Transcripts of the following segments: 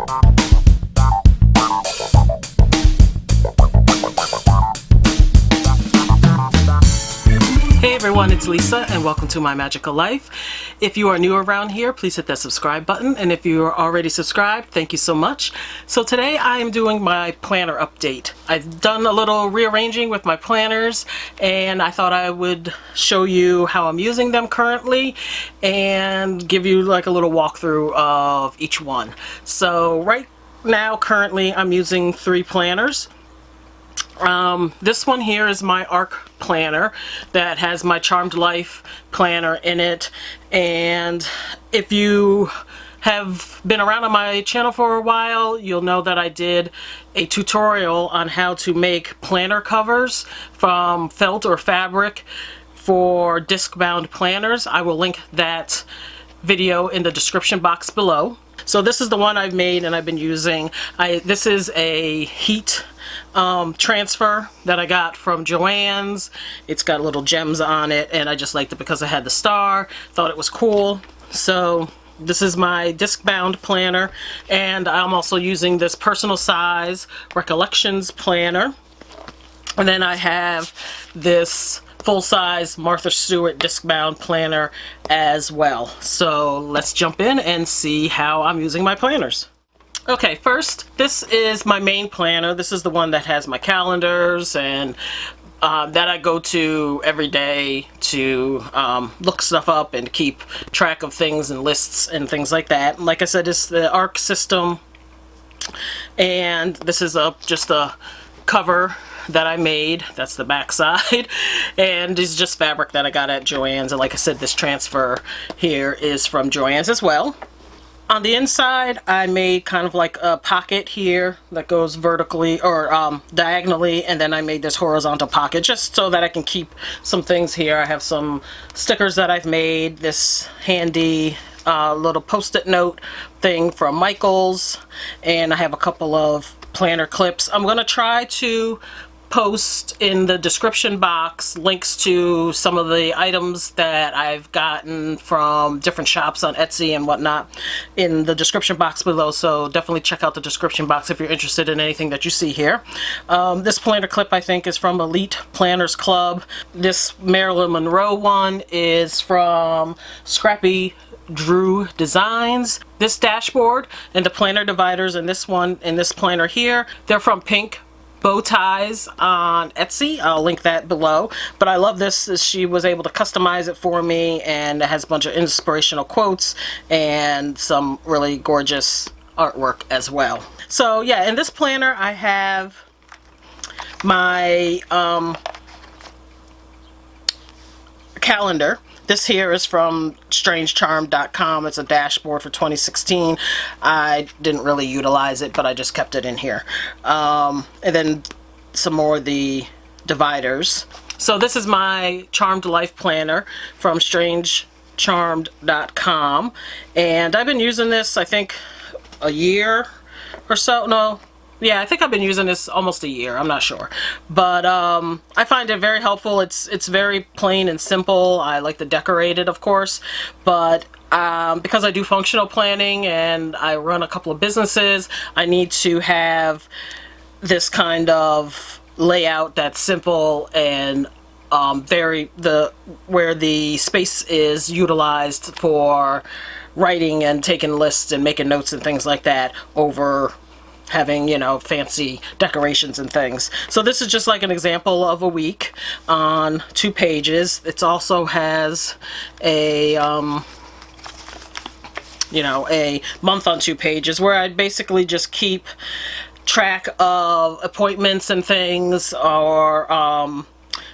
Hey everyone, it's Lisa and welcome to My Magical Life. If you are new around here, please hit that subscribe button, and if you are already subscribed, thank you so much. So today I am doing my planner update. I've done a little rearranging with my planners and I thought I would show you how I'm using them currently and give you like a little walkthrough of each one. So right now currently I'm using 3 planners. This one here is my ARC planner that has my Charmed Life planner in it, and if you have been around on my channel for a while, you'll know that I did a tutorial on how to make planner covers from felt or fabric for disc-bound planners. I will link that video in the description box below. So this is the one I've made and I've been using. This is a heat transfer that I got from Joann's. It's got little gems on it and I just liked it because it had the star. Thought it was cool. So this is my disc-bound planner, and I'm also using this personal size Recollections planner. And then I have this full-size Martha Stewart disc-bound planner as well. So let's jump in and see how I'm using my planners. Okay, first, this is my main planner. This is the one that has my calendars and that I go to every day to look stuff up and keep track of things and lists and things like that. Like I said, it's the ARC system, and this is just a cover that I made. That's the back side, and it's just fabric that I got at Joann's. And like I said, this transfer here is from Joann's as well. On the inside, I made kind of like a pocket here that goes vertically or diagonally, and then I made this horizontal pocket just so that I can keep some things here. I have some stickers that I've made, this handy little post-it note thing from Michael's, and I have a couple of planner clips. I'm going to try to post in the description box links to some of the items that I've gotten from different shops on Etsy and whatnot in the description box below, so definitely check out the description box if you're interested in anything that you see here. This planner clip I think is from Elite Planners Club. This Marilyn Monroe one is from Scrappy Drew Designs. This dashboard and the planner dividers and this one and this planner here, they're from Pink Bow Ties on Etsy. I'll link that below. But I love this. She was able to customize it for me, and it has a bunch of inspirational quotes and some really gorgeous artwork as well. So yeah, in this planner I have my calendar. This here is from strangecharm.com. It's a dashboard for 2016. I didn't really utilize it, but I just kept it in here. And then some more of the dividers. So this is my Charmed Life planner from strangecharm.com. And I've been using this, I think, a year or so. No. Yeah, I think I've been using this almost a year. I'm not sure, but I find it very helpful. It's very plain and simple. I like to decorate it, of course, but because I do functional planning and I run a couple of businesses, I need to have this kind of layout that's simple and where the space is utilized for writing and taking lists and making notes and things like that over having, you know, fancy decorations and things. So this is just like an example of a week on 2 pages. It also has a you know, a month on 2 pages where I basically just keep track of appointments and things, or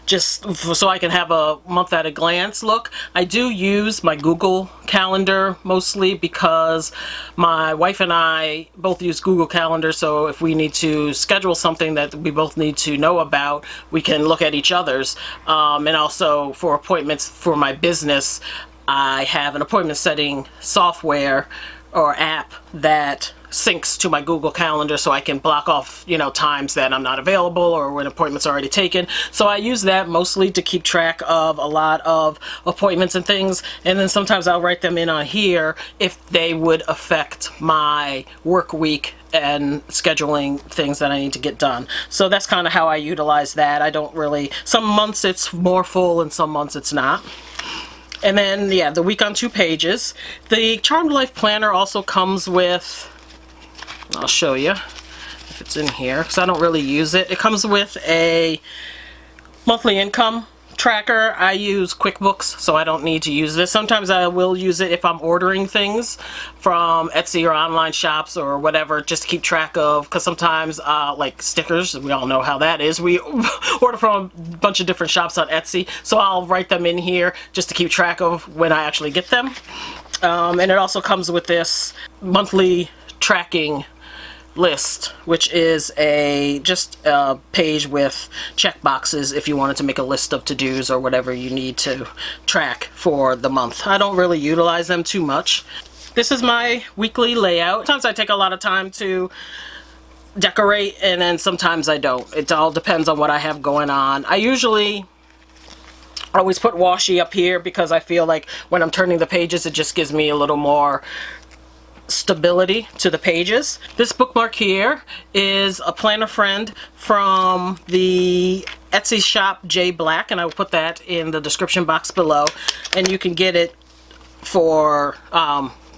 just so I can have a month at a glance look. I do use my Google Calendar mostly because my wife and I both use Google Calendar, so if we need to schedule something that we both need to know about, we can look at each other's. And also for appointments for my business, I have an appointment setting software or app that syncs to my Google Calendar, so I can block off, you know, times that I'm not available or when appointments are already taken. So I use that mostly to keep track of a lot of appointments and things, and then sometimes I'll write them in on here if they would affect my work week and scheduling things that I need to get done. So that's kind of how I utilize that. I don't really, some months it's more full and some months it's not. And then, yeah, the week on 2 pages. The Charmed Life Planner also comes with, I'll show you if it's in here, because I don't really use it. It comes with a monthly income tracker. I use QuickBooks, so I don't need to use this. Sometimes I will use it if I'm ordering things from Etsy or online shops or whatever, just to keep track of, because sometimes like stickers, we all know how that is. We order from a bunch of different shops on Etsy, so I'll write them in here just to keep track of when I actually get them. And it also comes with this monthly tracking list, which is just a page with check boxes if you wanted to make a list of to-dos or whatever you need to track for the month. I don't really utilize them too much. This is my weekly layout. Sometimes I take a lot of time to decorate, and then sometimes I don't. It all depends on what I have going on. I usually always put washi up here because I feel like when I'm turning the pages, it just gives me a little more stability to the pages. This bookmark here is a planner friend from the Etsy shop J Black, and I will put that in the description box below, and you can get it for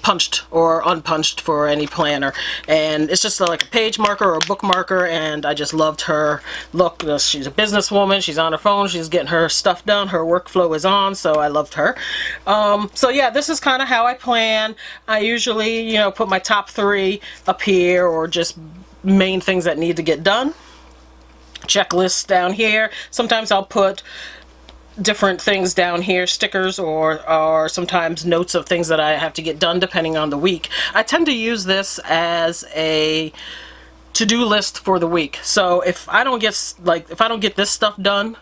punched or unpunched for any planner. And it's just like a page marker or a book marker, and I just loved her look. She's a businesswoman, she's on her phone, she's getting her stuff done, her workflow is on, so I loved her. So yeah, this is kind of how I plan. I usually, you know, put my top 3 up here, or just main things that need to get done. Checklists down here. Sometimes I'll put different things down here, stickers or sometimes notes of things that I have to get done depending on the week. I tend to use this as a to-do list for the week. So if I don't get this stuff done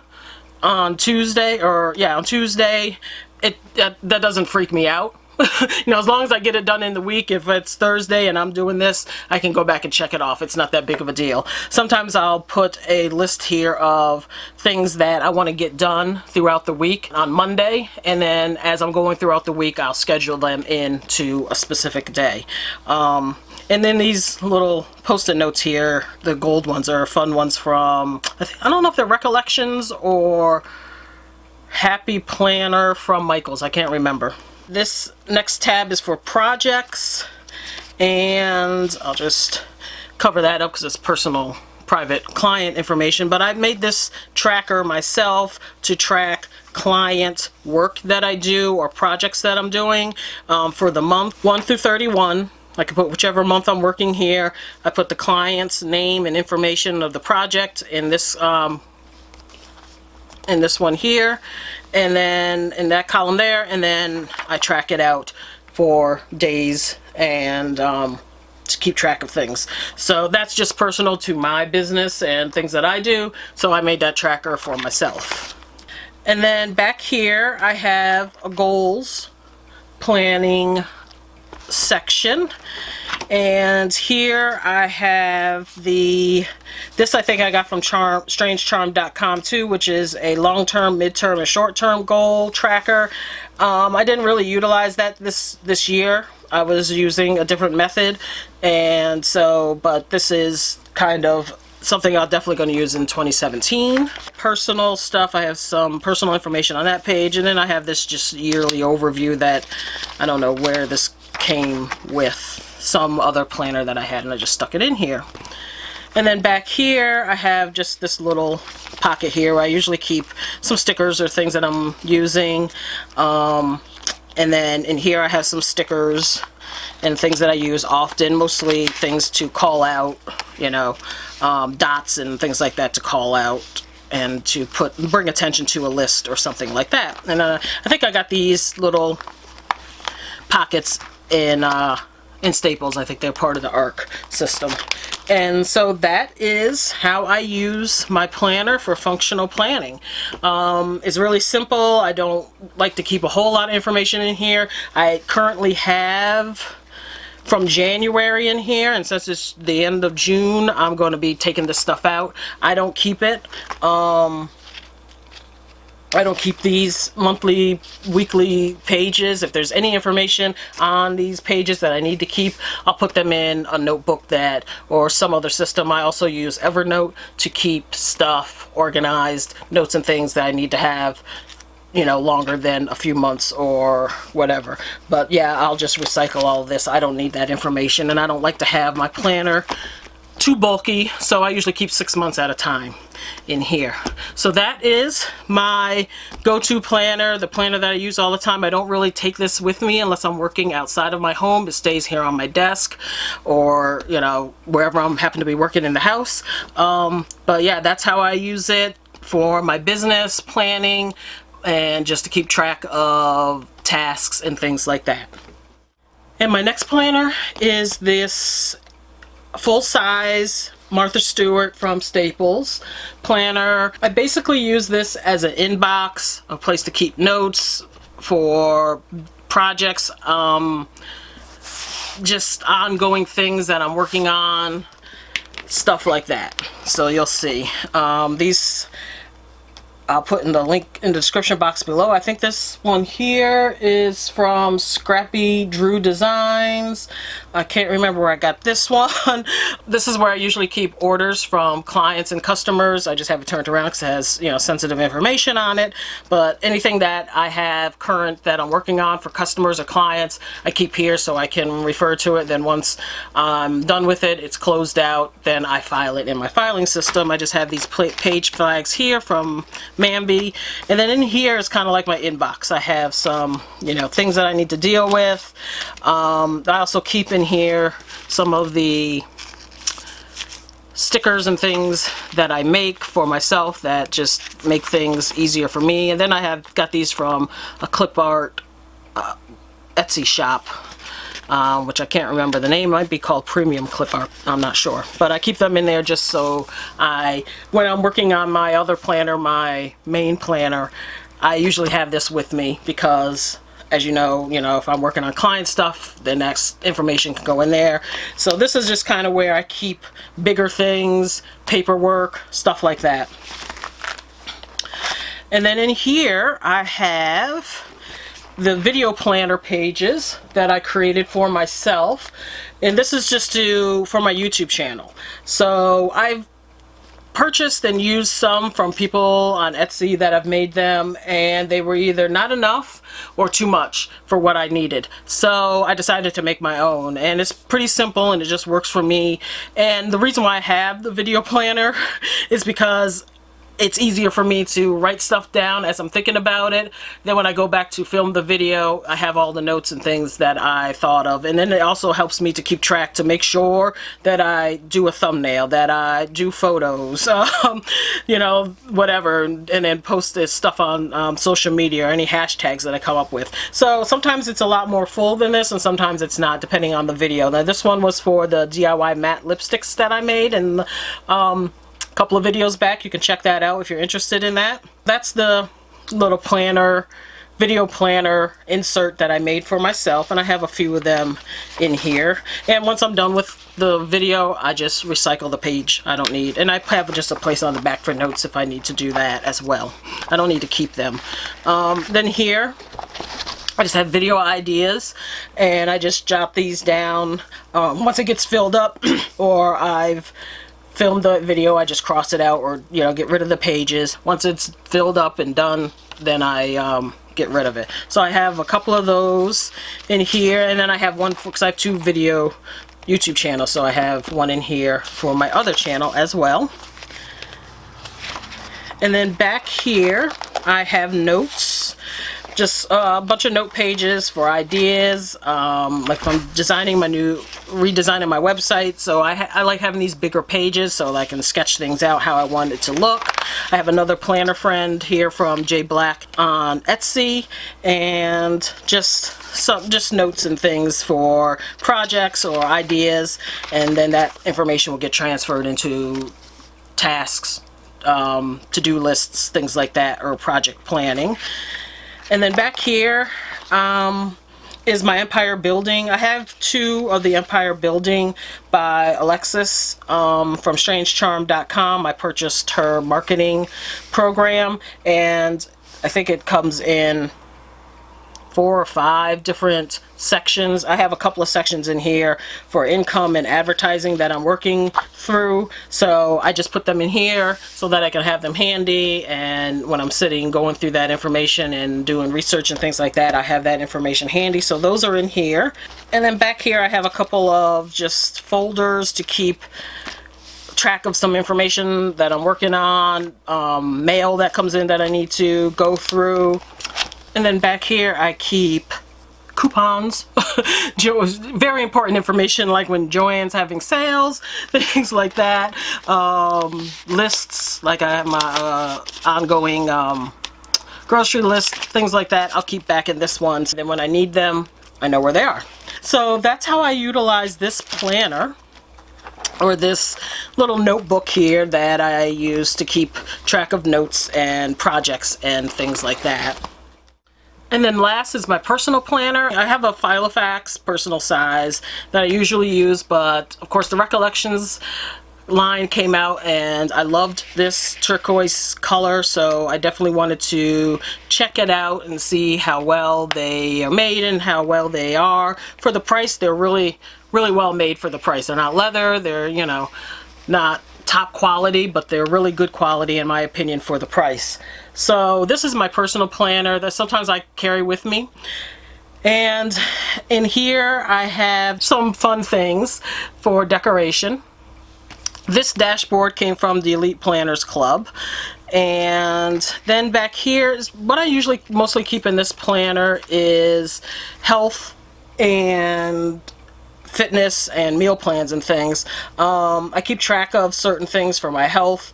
on Tuesday, that doesn't freak me out. You know, as long as I get it done in the week. If it's Thursday and I'm doing this, I can go back and check it off. It's not that big of a deal. Sometimes I'll put a list here of things that I want to get done throughout the week on Monday, and then as I'm going throughout the week, I'll schedule them into a specific day. And then these little post-it notes here, the gold ones, are fun ones from, I don't know if they're Recollections or Happy Planner from Michaels. I can't remember. This next tab is for projects, and I'll just cover that up because it's personal, private client information. But I made this tracker myself to track client work that I do or projects that I'm doing for the month 1 through 31. I can put whichever month I'm working here. I put the client's name and information of the project in this one here, and then in that column there, and then I track it out for days and to keep track of things. So that's just personal to my business and things that I do, so I made that tracker for myself. And then back here I have a goals planning section, and here I have this I think I got from strangecharm.com too, which is a long-term, mid-term, and short-term goal tracker. I didn't really utilize that this year. I was using a different method, and so, but this is kind of something I'm definitely going to use in 2017. Personal stuff, I have some personal information on that page, and then I have this just yearly overview that I don't know where this came with, some other planner that I had, and I just stuck it in here. And then back here I have just this little pocket here where I usually keep some stickers or things that I'm using, and then in here I have some stickers and things that I use often, mostly things to call out, you know, dots and things like that to call out and to bring attention to a list or something like that. And I think I got these little pockets in Staples. I think they're part of the ARC system. And so that is how I use my planner for functional planning. It's really simple. I don't like to keep a whole lot of information in here. I currently have from January in here, and since it's the end of June, I'm going to be taking this stuff out. I don't keep it. I don't keep these monthly, weekly pages. If there's any information on these pages that I need to keep, I'll put them in a notebook that, or some other system. I also use Evernote to keep stuff organized, notes and things that I need to have, you know, longer than a few months or whatever. But yeah, I'll just recycle all of this. I don't need that information, and I don't like to have my planner too bulky, so I usually keep 6 months at a time in here. So that is my go-to planner, the planner that I use all the time. I don't really take this with me unless I'm working outside of my home. It stays here on my desk, or, you know, wherever I'm happen to be working in the house. But yeah, that's how I use it for my business planning and just to keep track of tasks and things like that. And my next planner is this full-size Martha Stewart from Staples planner. I basically use this as an inbox, a place to keep notes for projects, just ongoing things that I'm working on, stuff like that. So you'll see. These I'll put in the link in the description box below. I think this one here is from Scrappy Drew Designs. I can't remember where I got this one. This is where I usually keep orders from clients and customers. I just have it turned around because it has, you know, sensitive information on it. But anything that I have current that I'm working on for customers or clients, I keep here so I can refer to it. Then once I'm done with it, it's closed out, then I file it in my filing system. I just have these page flags here from Mambi, and then in here is kind of like my inbox. I have some, you know, things that I need to deal with. I also keep in here some of the stickers and things that I make for myself that just make things easier for me. And then I have got these from a clip art Etsy shop, which I can't remember the name. It might be called Premium Clip Art, I'm not sure. But I keep them in there just so when I'm working on my other planner, my main planner, I usually have this with me because, as you know, if I'm working on client stuff, the next information can go in there. So this is just kind of where I keep bigger things, paperwork, stuff like that. And then in here, I have the video planner pages that I created for myself, and this is just for my YouTube channel. So I've purchased and used some from people on Etsy that have made them, and they were either not enough or too much for what I needed. So I decided to make my own, and it's pretty simple and it just works for me. And the reason why I have the video planner is because it's easier for me to write stuff down as I'm thinking about it. Then when I go back to film the video, I have all the notes and things that I thought of. And then it also helps me to keep track, to make sure that I do a thumbnail, that I do photos, you know, whatever, and then post this stuff on social media or any hashtags that I come up with. So sometimes it's a lot more full than this, and sometimes it's not, depending on the video. Now this one was for the DIY matte lipsticks that I made, and couple of videos back. You can check that out if you're interested in that. That's the little planner, video planner insert that I made for myself, and I have a few of them in here. And once I'm done with the video, I just recycle the page. I don't need, and I have just a place on the back for notes if I need to do that as well. I don't need to keep them. Then here I just have video ideas, and I just jot these down. Once it gets filled up or I've filmed the video, I just cross it out, or, you know, get rid of the pages. Once it's filled up and done, then I get rid of it. So I have a couple of those in here, and then I have one because I have two video YouTube channels, so I have one in here for my other channel as well. And then back here I have notes, just a bunch of note pages for ideas, like if I'm redesigning my website. So I like having these bigger pages so I can sketch things out how I want it to look. I have another planner friend here from J Black on Etsy, and just notes and things for projects or ideas, and then that information will get transferred into tasks, to-do lists, things like that, or project planning. And then back here, is my Empire Building. I have 2 of the Empire Building by Alexis from strangecharm.com. I purchased her marketing program, and I think it comes in 4 or 5 different sections. I have a couple of sections in here for income and advertising that I'm working through, so I just put them in here so that I can have them handy, and when I'm sitting going through that information and doing research and things like that, I have that information handy. So those are in here. And then back here I have a couple of just folders to keep track of some information that I'm working on, mail that comes in that I need to go through. And then back here I keep coupons, very important information, like when Joann's having sales, things like that, lists, like I have my ongoing grocery list, things like that. I'll keep back in this one, so then when I need them, I know where they are. So that's how I utilize this planner, or this little notebook here that I use to keep track of notes and projects and things like that. And then last is my personal planner. I have a Filofax personal size that I usually use, but of course the Recollections line came out and I loved this turquoise color, so I definitely wanted to check it out and see how well they are made and how well they are. For the price, they're really well made for the price. They're not leather, they're, you know, not top quality, but they're really good quality in my opinion for the price. So this is my personal planner that sometimes I carry with me. And in here I have some fun things for decoration. This dashboard came from the Elite Planners Club. And then back here is what I usually mostly keep in this planner is health and fitness and meal plans and things. I keep track of certain things for my health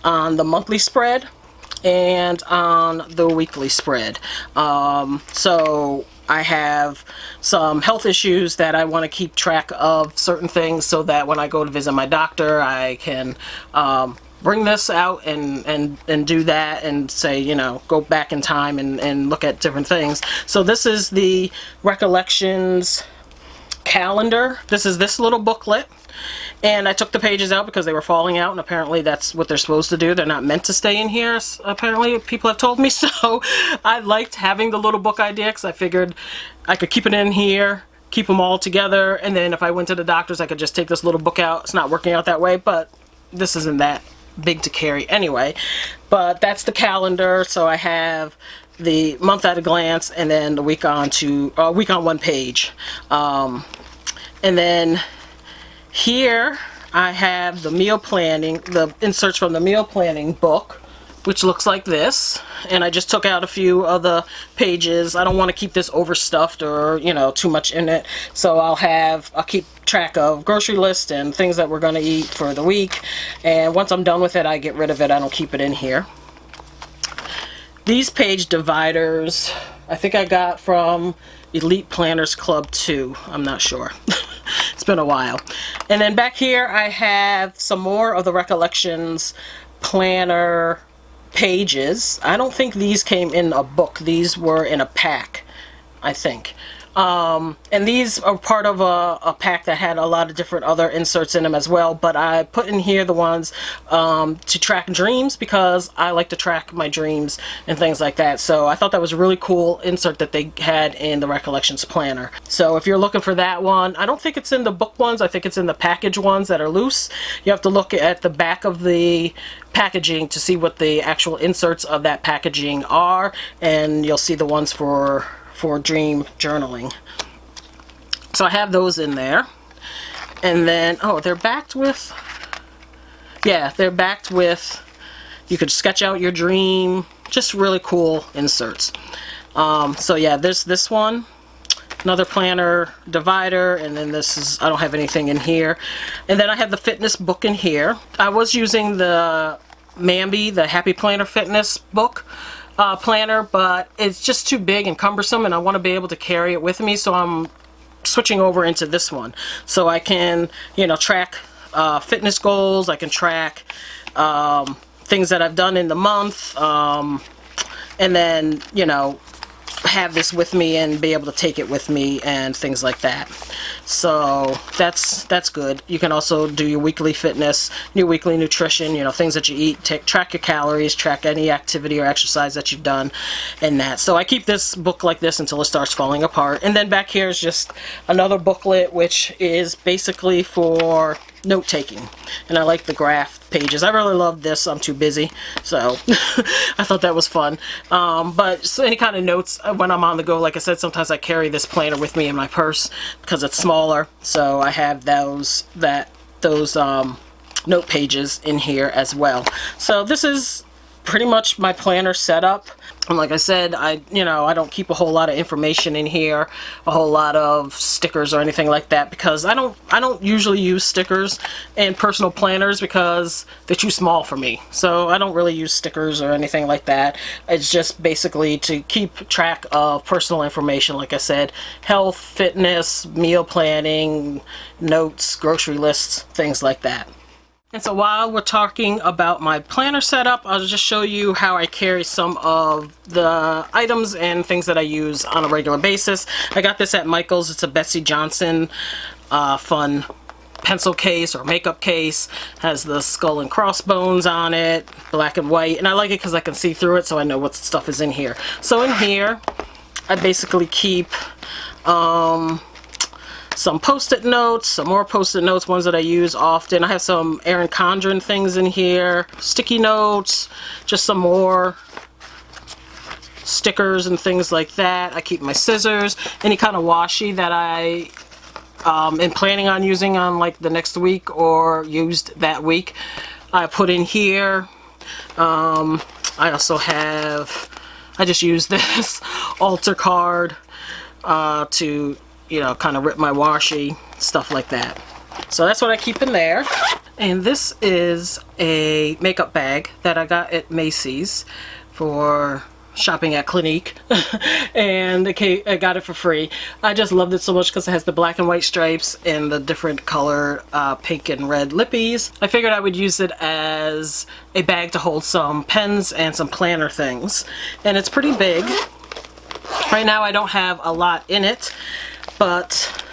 on the monthly spread and on the weekly spread. So I have some health issues that I want to keep track of certain things so that when I go to visit my doctor, I can bring this out and do that and say, you know, go back in time and look at different things. So this is the Recollections Calendar. This is this little booklet, and I took the pages out because they were falling out, and apparently that's what they're supposed to do. They're not meant to stay in here, apparently people have told me. So I liked having the little book idea because I figured I could keep it in here, keep them all together, and then if I went to the doctor's I could just take this little book out. It's not working out that way, but this isn't that big to carry anyway. But that's the calendar. So I have the month at a glance and then the week on one page. And then here I have the meal planning, the inserts from the meal planning book, which looks like this. And I just took out a few of the pages. I don't want to keep this overstuffed or, you know, too much in it. So I'll keep track of grocery list and things that we're going to eat for the week. And once I'm done with it, I get rid of it. I don't keep it in here. These page dividers, I think I got from Elite Planners Club 2. I'm not sure. It's been a while. And then back here I have some more of the Recollections planner pages. I don't think these came in a book. These were in a pack, I think. And these are part of a pack that had a lot of different other inserts in them as well, but I put in here the ones to track dreams because I like to track my dreams and things like that. So I thought that was a really cool insert that they had in the Recollections planner. So if you're looking for that one, I don't think it's in the book ones, I think it's in the package ones that are loose. You have to look at the back of the packaging to see what the actual inserts of that packaging are, and you'll see the ones for dream journaling. So I have those in there. And then, oh, they're backed with, yeah, they're backed with, you could sketch out your dream, just really cool inserts. So yeah, there's this one, another planner divider, and then this is, I don't have anything in here. And then I have the fitness book in here. I was using the Mambi, the Happy Planner Fitness book, planner, but it's just too big and cumbersome and I want to be able to carry it with me, so I'm switching over into this one so I can, you know, track fitness goals. I can track things that I've done in the month, and then, you know, have this with me and be able to take it with me and things like that. So that's good. You can also do your weekly fitness, your weekly nutrition, you know, things that you eat, track your calories, track any activity or exercise that you've done, and that. So I keep this book like this until it starts falling apart. And then back here is just another booklet, which is basically for note taking, and I like the graph pages. I really love this. I'm too busy, so I thought that was fun. But so any kind of notes when I'm on the go, like I said, sometimes I carry this planner with me in my purse because it's smaller, so I have those note pages in here as well. So this is pretty much my planner setup. And like I said, I don't keep a whole lot of information in here, a whole lot of stickers or anything like that, because I don't usually use stickers in personal planners because they're too small for me. So I don't really use stickers or anything like that. It's just basically to keep track of personal information, like I said, health, fitness, meal planning, notes, grocery lists, things like that. And so while we're talking about my planner setup, I'll just show you how I carry some of the items and things that I use on a regular basis. I got this at Michael's. It's a Betsy Johnson fun pencil case or makeup case. Has the skull and crossbones on it, black and white. And I like it because I can see through it, so I know what stuff is in here. So in here, I basically keep some post-it notes, some more post-it notes, ones that I use often. I have some Erin Condren things in here, sticky notes, just some more stickers and things like that. I keep my scissors, any kind of washi that I am planning on using on like the next week or used that week, I put in here. I also have, I just use this altar card to kind of rip my washi, stuff like that. So that's what I keep in there. And this is a makeup bag that I got at Macy's for shopping at Clinique. And I got it for free. I just loved it so much because it has the black and white stripes and the different color pink and red lippies. I figured I would use it as a bag to hold some pens and some planner things. And it's pretty big. Right now I don't have a lot in it, but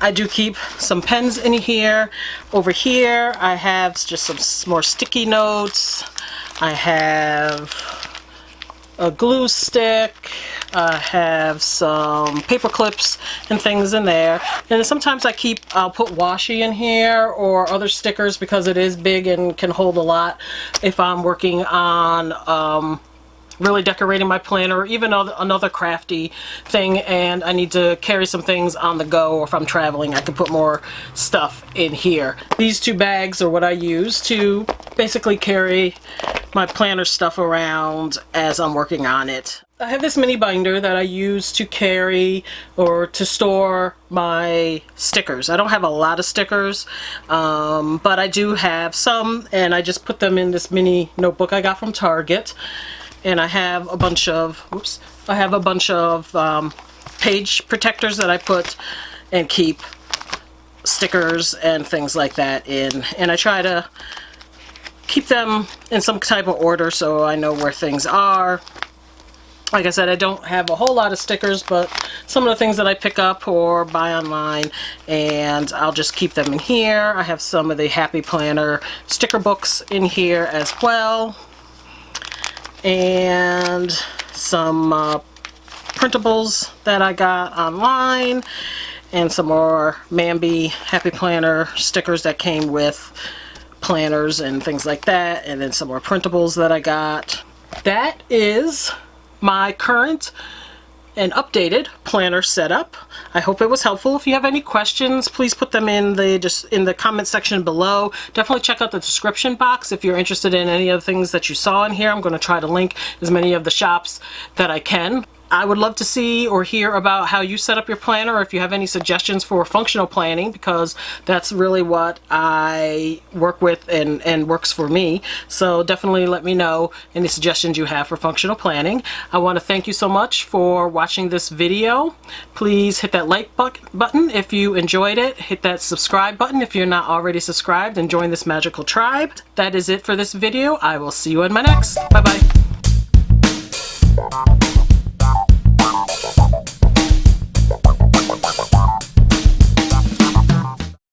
I do keep some pens in here. Over here I have just some more sticky notes. I have a glue stick. I have some paper clips and things in there. And sometimes I'll put washi in here or other stickers because it is big and can hold a lot if I'm working on really decorating my planner, or even another crafty thing, and I need to carry some things on the go, or if I'm traveling I can put more stuff in here. These two bags are what I use to basically carry my planner stuff around as I'm working on it. I have this mini binder that I use to carry or to store my stickers. I don't have a lot of stickers, but I do have some, and I just put them in this mini notebook I got from Target. And I have a bunch of, page protectors that I put and keep stickers and things like that in. And I try to keep them in some type of order so I know where things are. Like I said, I don't have a whole lot of stickers, but some of the things that I pick up or buy online, and I'll just keep them in here. I have some of the Happy Planner sticker books in here as well. And some printables that I got online, and some more Mambi Happy Planner stickers that came with planners and things like that, and then some more printables that I got. That is my current and updated planner setup. I hope it was helpful. If you have any questions, please put them in the comment section below. Definitely check out the description box if you're interested in any of the things that you saw in here. I'm going to try to link as many of the shops that I can. I would love to see or hear about how you set up your planner, or if you have any suggestions for functional planning, because that's really what I work with and works for me. So definitely let me know any suggestions you have for functional planning. I want to thank you so much for watching this video. Please hit that like button if you enjoyed it. Hit that subscribe button if you're not already subscribed, and join this magical tribe. That is it for this video. I will see you in my next. Bye bye.